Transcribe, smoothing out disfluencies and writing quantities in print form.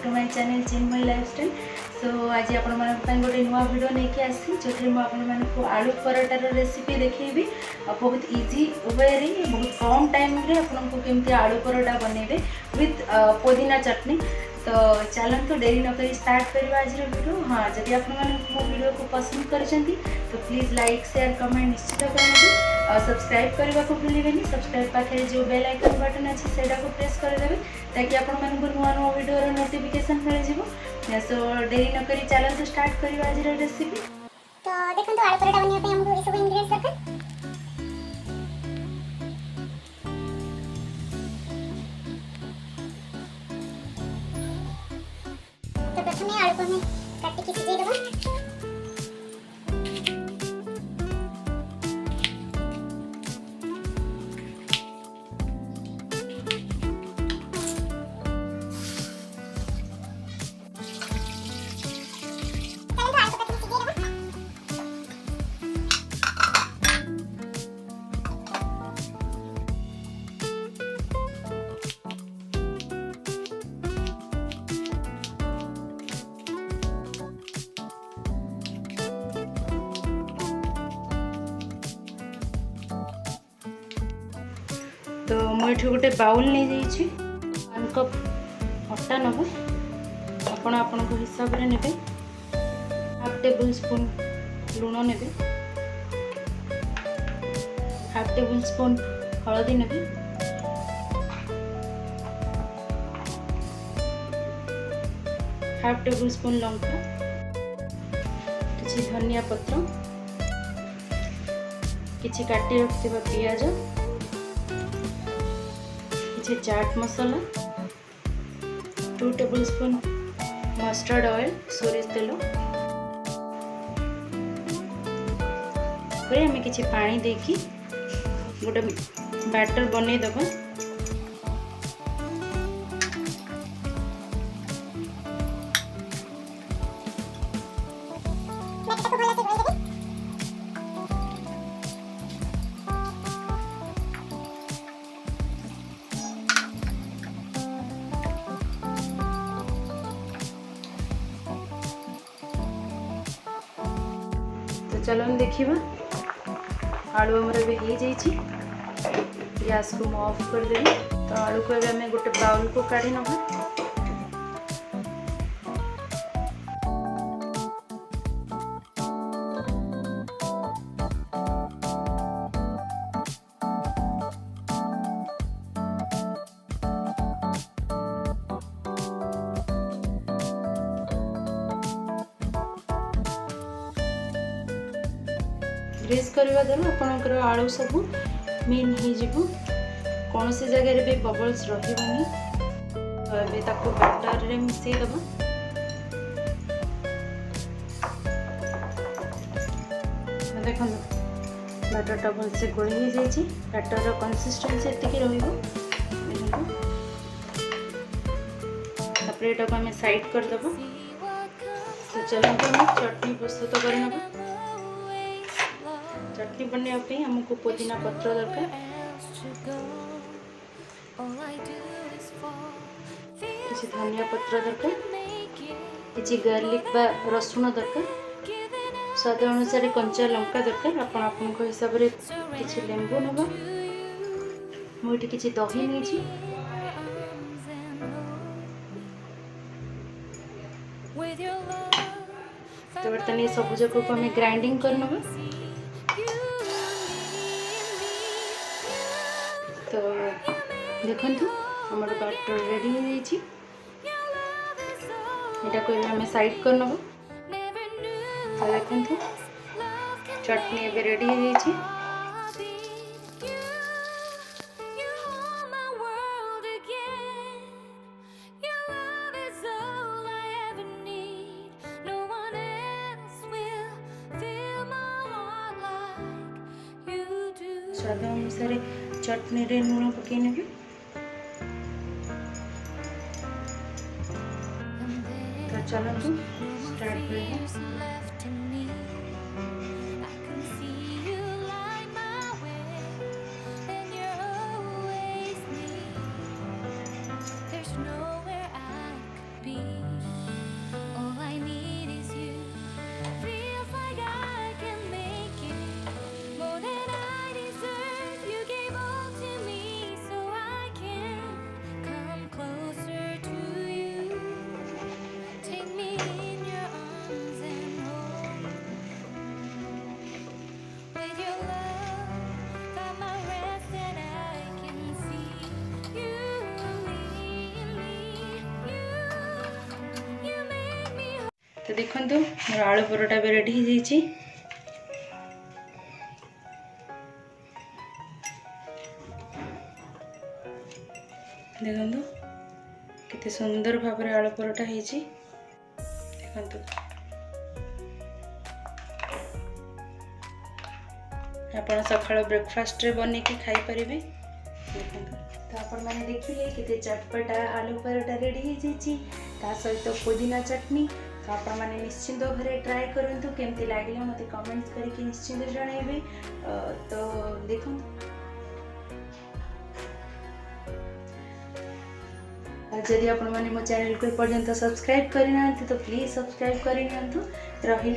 To my channel Chinmay lifestyle. So आज आपण गोटे नुआ वीडियो लेके आसी जो मुझे आलू पराठार रेसिपी देखी बहुत इजी वे बहुत कम टाइम रे आपको केमती आलू पराठा बनइबे विथ पुदीना चटनी। तो चलते डेरी नक स्टार्ट करवा आज वीडियो। हाँ जदि आप मो वीडियो को पसंद करछंती तो प्लीज़ लाइक शेयर कमेंट निश्चित करेंगे। सब्सक्राइब करने को भूलें। सब्सक्राइब पाखे जो बेल आइकन बटन अच्छे से प्रेस करदे ताकि आपण नुआ नुआ वीडियो नोटिफिकेशन मिल जाए। सो डेरी नक चलते स्टार्ट करवा आज रेसिपी। तो देखो आलू पराठा बनने पे हमको ये सब इंग्रेडिएंट्स दरकार। तो प्रथम आलू को हमें काट के सिझाई देबो। तो मुझे गोटे बाउल नहीं जाइए 1 कप अटा नब आपण हिसाब से ने 1/2 टेबल स्पून लुण ने 1/2 टेबल स्पून हलदी ने 1/2 टेबल स्पून लंका किसी धनिया पत्र किसी काटी रखिबा पियाज chaat masala 2 table spoon mustard oil सोरिष तेल हमें किसी पानी देकी गोटे बैटर बनै दबा। तो चलो हम देखिए आलू आमर भी हो जाइए। गैस को मैं ऑफ कर देवी। तो आलू को हमें गोटे बाउल को काढ़ी नवा। ग्रेस करवा द्वारा आपणकर आलू सब मेन हो कौन सी जगह भी बबल्स रही। तो ये बैटर रे मिसई दबा। देखो बैटर टा भल से गोली हो जाइए। बैटर कंसिस्टेंसी एतिकी रहिबो। तापर आम साइड कर दबा। तो चलते हम चटनी प्रस्तुत करना। चटनी बनने हमको पुदीना पत्र दरकार किसी धनिया पत्र दरकार किसी गार्लिक बा रसुण दरकार स्वाद अनुसार कंचा लंका दरकार। आपण हिसाब से किसी लेंबू नवा। मुझे किसी दही नहीं तो बर्तमान ये सब जगह को हमें ग्राइंडिंग कर नवा। तो देखो हमारे बैटर रेडी हो जाइए। यहाँ को हमें साइड कर नब। तो देखो चटनी ए रेडी हो जाइए। स्वाद अनुसार चटनी रे लुण पकई ने। तो चलते स्टार्ट करें। There's nowhere I could be. देखो मोर आलू परोटा भी रेडी हो जाइए। देखो कितने सुंदर भाव में आलू परोटा होती। देखो आप सकाल ब्रेकफास्ट रे बन के खाई पारे। तो आपण मैंने देखिए कितने चटपटा आलू परोटा रेडी हो जाइए ता सहित पुदीना चटनी। तो आपण मैंने निश्चिंत घरे ट्राए करूँ केमती लगे मत कमेंट्स करके निश्चिंत जनइबे। तो देखो जदि आपण मैंने मो चैनल को पर्यंत सब्सक्राइब करना तो प्लीज सब्सक्राइब कर रही।